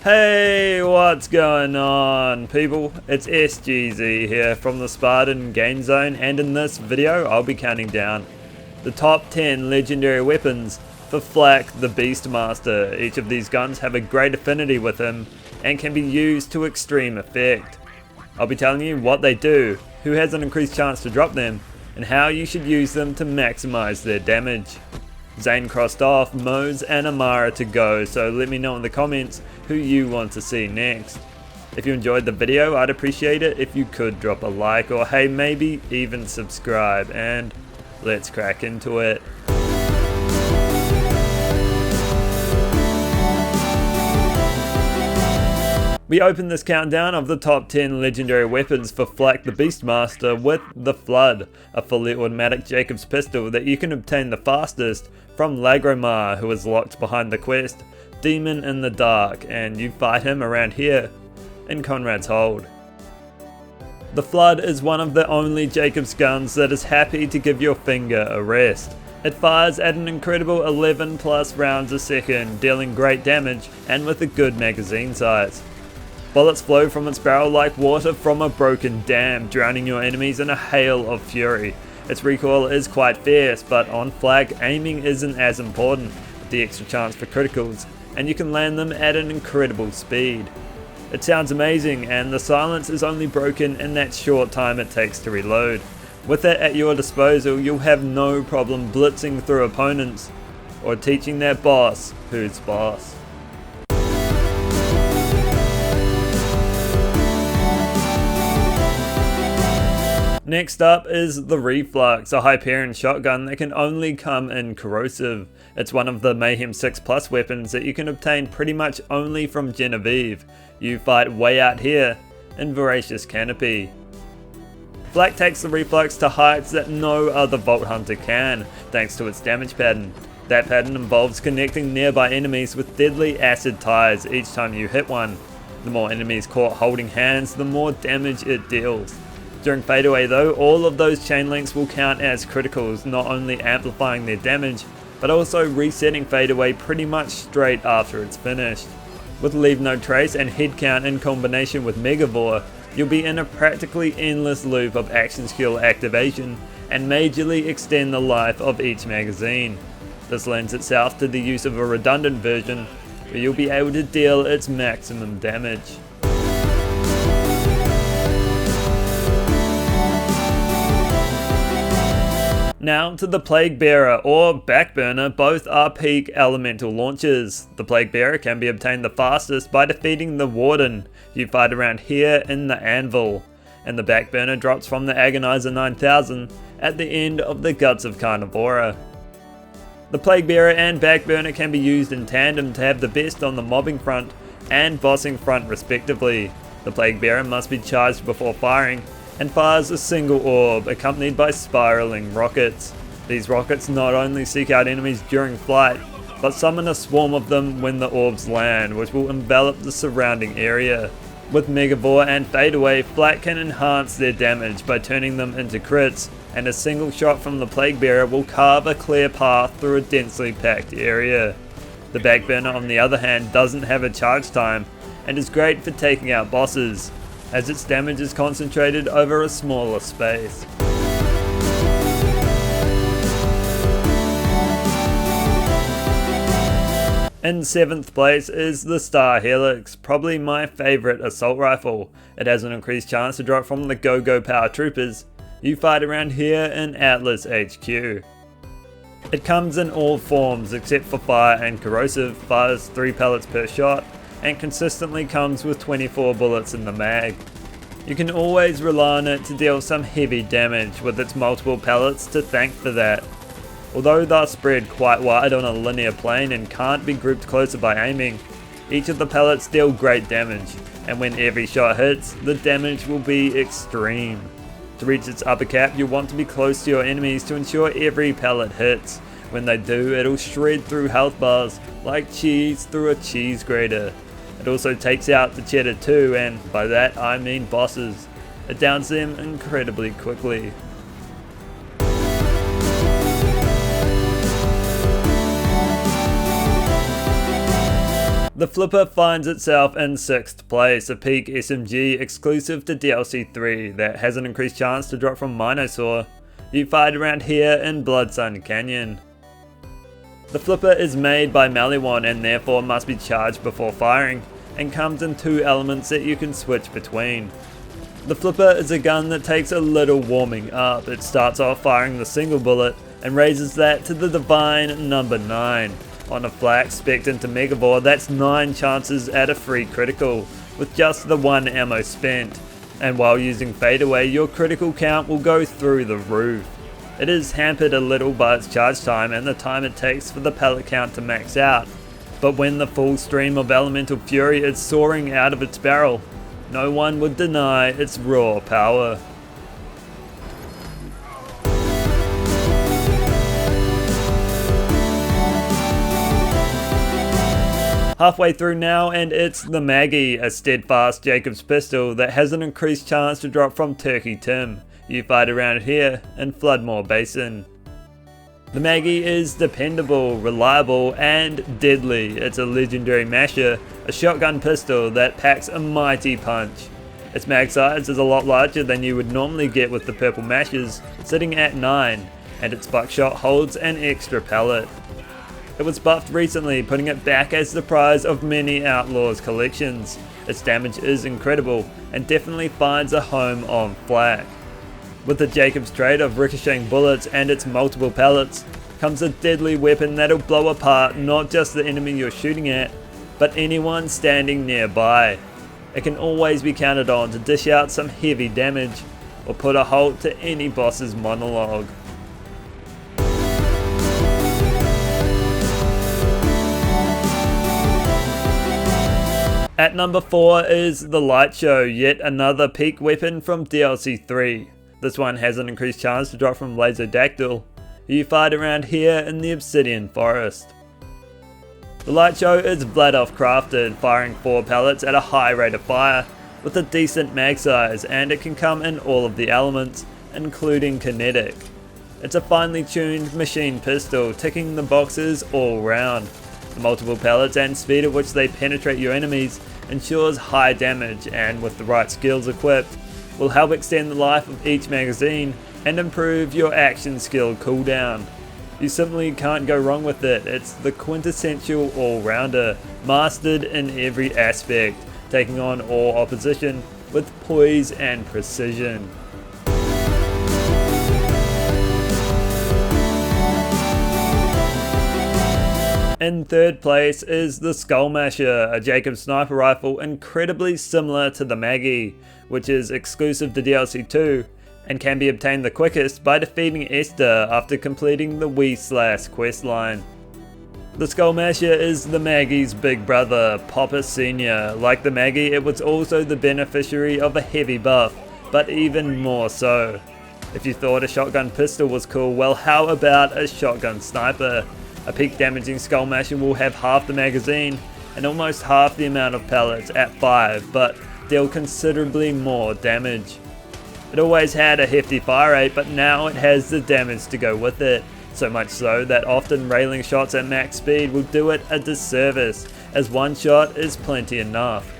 Hey, what's going on, people? It's SGZ here from the SpartanGameZone, and in this video I'll be counting down the top 10 legendary weapons for Reflux the Beastmaster. Each of these guns have a great affinity with him and can be used to extreme effect. I'll be telling you what they do, who has an increased chance to drop them, and how you should use them to maximize their damage. Zane crossed off, Moze and Amara to go, so let me know in the comments who you want to see next. If you enjoyed the video, I'd appreciate it if you could drop a like, or hey, maybe even subscribe, and let's crack into it. We open this countdown of the top 10 legendary weapons for Reflux the Beastmaster with the Flood, a fully automatic Jacob's pistol that you can obtain the fastest from Lagromar, who is locked behind the quest Demon in the Dark, and you fight him around here in Conrad's Hold. The Flood is one of the only Jacob's guns that is happy to give your finger a rest. It fires at an incredible 11 plus rounds a second, dealing great damage and with a good magazine size. Bullets flow from its barrel like water from a broken dam, drowning your enemies in a hail of fury. Its recoil is quite fierce, but on flag, aiming isn't as important, with the extra chance for criticals, and you can land them at an incredible speed. It sounds amazing, and the silence is only broken in that short time it takes to reload. With it at your disposal, you'll have no problem blitzing through opponents, or teaching their boss who's boss. Next up is the Reflux, a Hyperion shotgun that can only come in Corrosive. It's one of the Mayhem 6 Plus weapons that you can obtain pretty much only from Genevieve. You fight way out here in Voracious Canopy. Flak takes the Reflux to heights that no other Vault Hunter can, thanks to its damage pattern. That pattern involves connecting nearby enemies with deadly acid ties each time you hit one. The more enemies caught holding hands, the more damage it deals. During fadeaway though, all of those chain links will count as criticals, not only amplifying their damage, but also resetting fadeaway pretty much straight after it's finished. With Leave No Trace and Head Count in combination with Megavore, you'll be in a practically endless loop of action skill activation and majorly extend the life of each magazine. This lends itself to the use of a redundant version, where you'll be able to deal its maximum damage. Now to the Plague Bearer or Backburner, both are peak elemental launchers. The Plague Bearer can be obtained the fastest by defeating the Warden. You fight around here in the Anvil, and the Backburner drops from the Agonizer 9000 at the end of the Guts of Carnivora. The Plague Bearer and Backburner can be used in tandem to have the best on the mobbing front and bossing front respectively. The Plague Bearer must be charged before firing, and fires a single orb accompanied by spiraling rockets. These rockets not only seek out enemies during flight, but summon a swarm of them when the orbs land, which will envelop the surrounding area. With Megavore and Fadeaway, Flak can enhance their damage by turning them into crits, and a single shot from the Plague Bearer will carve a clear path through a densely packed area. The Backburner on the other hand doesn't have a charge time, and is great for taking out bosses, as its damage is concentrated over a smaller space. In 7th place is the Star Helix, probably my favourite assault rifle. It has an increased chance to drop from the Go-Go Power Troopers. You fight around here in Atlas HQ. It comes in all forms except for fire and corrosive, fires 3 pellets per shot, and consistently comes with 24 bullets in the mag. You can always rely on it to deal some heavy damage, with its multiple pellets to thank for that. Although they're spread quite wide on a linear plane and can't be grouped closer by aiming, each of the pellets deal great damage, and when every shot hits, the damage will be extreme. To reach its upper cap, you'll want to be close to your enemies to ensure every pellet hits. When they do, it'll shred through health bars like cheese through a cheese grater. It also takes out the cheddar too, and by that I mean bosses. It downs them incredibly quickly. The Flipper finds itself in 6th place, a peak SMG exclusive to DLC 3 that has an increased chance to drop from Minosaur. You fight around here in Bloodsun Canyon. The Flipper is made by Maliwan and therefore must be charged before firing, and comes in 2 elements that you can switch between. The Flipper is a gun that takes a little warming up. It starts off firing the single bullet and raises that to the divine number 9. On a flak spec'd into Megavore, that's 9 chances at a free critical, with just the 1 ammo spent. And while using fadeaway, your critical count will go through the roof. It is hampered a little by its charge time and the time it takes for the pellet count to max out. But when the full stream of elemental fury is soaring out of its barrel, no one would deny its raw power. Halfway through now, and it's the Maggie, a steadfast Jacob's pistol that has an increased chance to drop from Turkey Tim. You fight around here in Floodmore Basin. The Maggie is dependable, reliable, and deadly. It's a legendary masher, a shotgun pistol that packs a mighty punch. Its mag size is a lot larger than you would normally get with the purple mashers, sitting at 9, and its buckshot holds an extra pellet. It was buffed recently, putting it back as the prize of many Outlaws collections. Its damage is incredible, and definitely finds a home on flak. With the Jacob's trait of ricocheting bullets and its multiple pellets, comes a deadly weapon that'll blow apart not just the enemy you're shooting at, but anyone standing nearby. It can always be counted on to dish out some heavy damage, or put a halt to any boss's monologue. At number 4 is the Light Show, yet another peak weapon from DLC 3. This one has an increased chance to drop from Laserdactyl. You fight around here in the Obsidian Forest. The Light Show is Vladoff crafted, firing 4 pellets at a high rate of fire, with a decent mag size, and it can come in all of the elements, including kinetic. It's a finely tuned machine pistol, ticking the boxes all round. The multiple pellets and speed at which they penetrate your enemies ensures high damage, and with the right skills equipped, will help extend the life of each magazine and improve your action skill cooldown. You simply can't go wrong with it. It's the quintessential all-rounder, mastered in every aspect, taking on all opposition with poise and precision. In 3rd place is the Skullmasher, a Jacob sniper rifle incredibly similar to the Maggie, which is exclusive to DLC 2 and can be obtained the quickest by defeating Esther after completing the Wee/Slash questline. The Skullmasher is the Maggie's big brother, Popper Sr. Like the Maggie, it was also the beneficiary of a heavy buff, but even more so. If you thought a shotgun pistol was cool, well, how about a shotgun sniper? A peak damaging Skullmasher will have half the magazine and almost half the amount of pellets at 5, but deal considerably more damage. It always had a hefty fire rate, but now it has the damage to go with it, so much so that often railing shots at max speed will do it a disservice, as one shot is plenty enough.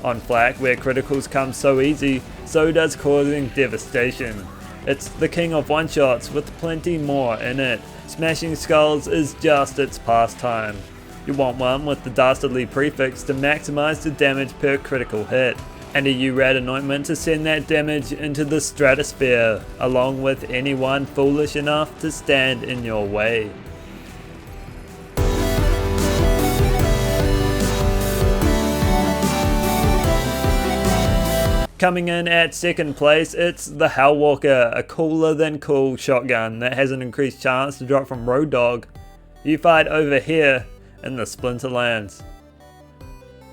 On flak, where criticals come so easy, so does causing devastation. It's the king of one-shots with plenty more in it. Smashing skulls is just its pastime. You want one with the dastardly prefix to maximize the damage per critical hit, and a U-Rad anointment to send that damage into the stratosphere, along with anyone foolish enough to stand in your way. Coming in at 2nd place, it's the Hellwalker, a cooler than cool shotgun that has an increased chance to drop from Road Dog. You fight over here in the Splinterlands.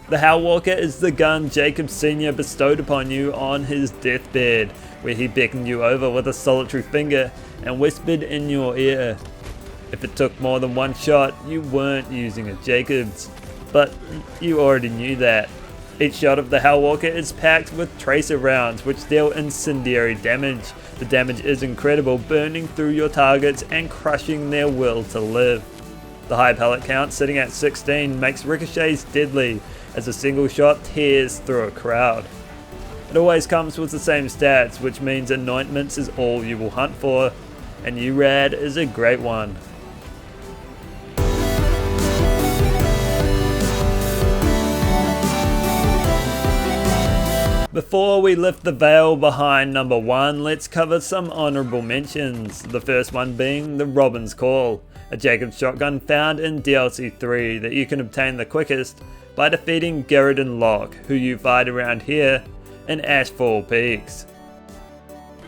The Hellwalker is the gun Jacob Sr. bestowed upon you on his deathbed, where he beckoned you over with a solitary finger and whispered in your ear. If it took more than one shot, you weren't using a Jacobs, but you already knew that. Each shot of the Hellwalker is packed with tracer rounds which deal incendiary damage. The damage is incredible, burning through your targets and crushing their will to live. The high pellet count sitting at 16 makes ricochets deadly as a single shot tears through a crowd. It always comes with the same stats, which means anointments is all you will hunt for, and URAD is a great one. Before we lift the veil behind number 1, let's cover some honourable mentions, the first one being the Robin's Call, a Jacob's shotgun found in DLC 3 that you can obtain the quickest by defeating Garridan Locke, who you fight around here in Ashfall Peaks.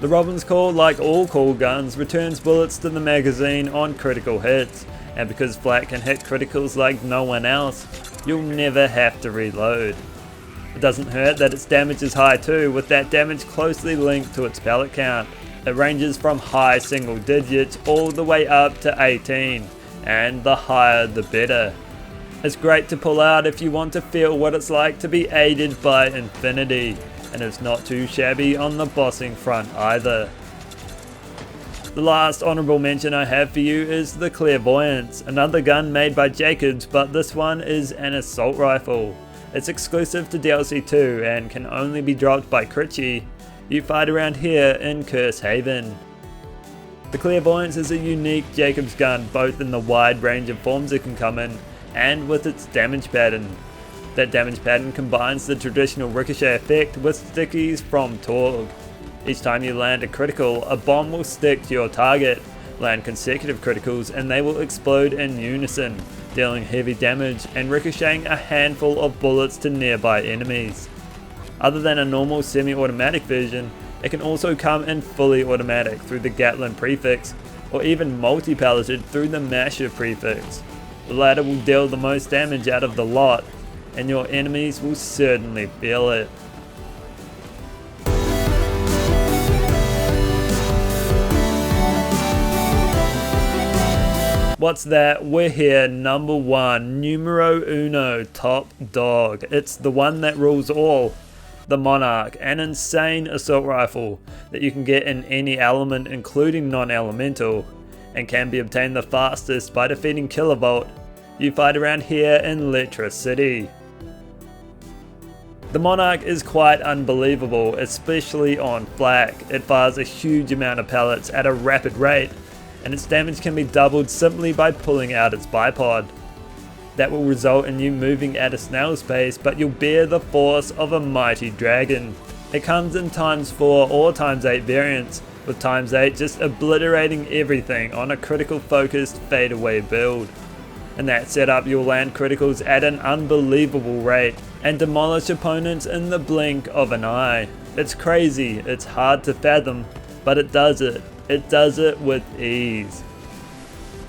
The Robin's Call, like all call guns, returns bullets to the magazine on critical hits, and because Flak can hit criticals like no one else, you'll never have to reload. It doesn't hurt that its damage is high too, with that damage closely linked to its pellet count. It ranges from high single digits all the way up to 18, and the higher the better. It's great to pull out if you want to feel what it's like to be aided by infinity, and it's not too shabby on the bossing front either. The last honourable mention I have for you is the Clairvoyance, another gun made by Jacobs, but this one is an assault rifle. It's exclusive to DLC 2 and can only be dropped by Critchy. You fight around here in Curse Haven. The Clairvoyance is a unique Jacobs gun, both in the wide range of forms it can come in and with its damage pattern. That damage pattern combines the traditional ricochet effect with stickies from Torg. Each time you land a critical, a bomb will stick to your target, land consecutive criticals, and they will explode in unison, dealing heavy damage and ricocheting a handful of bullets to nearby enemies. Other than a normal semi-automatic version, it can also come in fully automatic through the Gatlin prefix, or even multi-pelleted through the Masher prefix. The latter will deal the most damage out of the lot, and your enemies will certainly feel it. What's that? We're here, number 1, numero uno, top dog. It's the one that rules all. The Monarch, an insane assault rifle that you can get in any element including non-elemental, and can be obtained the fastest by defeating Kilovolt. You fight around here in Letra City. The Monarch is quite unbelievable, especially on flak. It fires a huge amount of pellets at a rapid rate, and its damage can be doubled simply by pulling out its bipod. That will result in you moving at a snail's pace, but you'll bear the force of a mighty dragon. It comes in ×4 or ×8 variants, with ×8 just obliterating everything on a critical focused fadeaway build. In that setup you'll land criticals at an unbelievable rate, and demolish opponents in the blink of an eye. It's crazy, it's hard to fathom, but it does it. It does it with ease.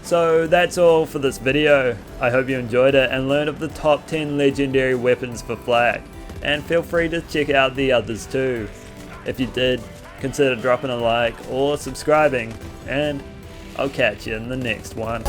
So that's all for this video. I hope you enjoyed it and learned of the top 10 legendary weapons for flak, and feel free to check out the others too. If you did, consider dropping a like or subscribing, and I'll catch you in the next one.